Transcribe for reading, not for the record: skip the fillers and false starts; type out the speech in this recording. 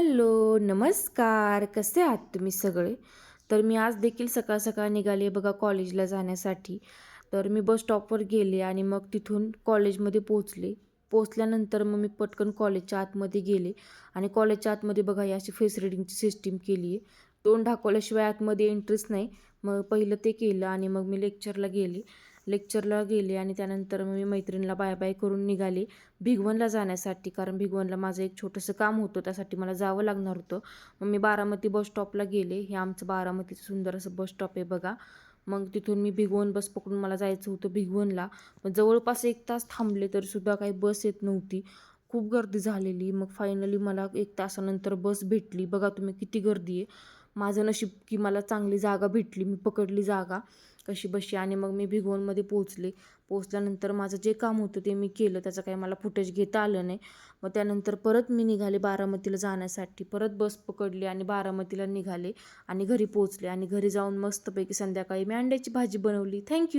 Hello, नमस्कार. कसे आहात तुम्ही सगळे? तर मी आज देखील सकाळ सकाळ निघाले बघा कॉलेजला जाण्यासाठी. तर मी बस स्टॉपवर गेले आणि मग तिथून कॉलेजमध्ये पोहोचले. पोहोचल्यानंतर मग मी पटकन कॉलेजच्या आतमध्ये गेले आणि कॉलेजच्या आतमध्ये बघा ही अशी फेस रीडिंगची सिस्टीम केली आहे. तोंड दाखवल्याशिवाय आतमध्ये एंट्रीच नाही. मग पहिलं ते केलं आणि मग मी लेक्चरला गेले आणि त्यानंतर मग मी मैत्रिणीला बाय बाय करून निघाले भिगवणला जाण्यासाठी. कारण भिगवणला माझं एक छोटंसं काम होतं, त्यासाठी मला जावं लागणार होतं. मग मी बारामती बस स्टॉपला गेले. हे आमचं बारामतीचं सुंदर असं बस स्टॉप आहे बघा. मग तिथून मी भिगवण बस पकडून मला जायचं होतं भिगवणला. मग जवळपास 1 तास थांबले तरीसुद्धा काही बस येत नव्हती. खूप गर्दी झालेली. मग फायनली मला 1 तासानंतर बस भेटली. बघा तुम्ही किती गर्दी आहे. माझं नशीब की मला चांगली जागा भेटली. मी पकडली जागा कशीबशी आणि मग मी भिगवणमध्ये पोहोचले. पोहोचल्यानंतर माझं जे काम होतं ते मी केलं. त्याचं काही मला फुटेज घेता आलं नाही. मग त्यानंतर परत मी निघाले बारामतीला जाण्यासाठी. परत बस पकडली आणि बारामतीला निघाले आणि घरी पोहोचले आणि घरी जाऊन मस्तपैकी संध्याकाळी मी अंड्याची भाजी बनवली. थँक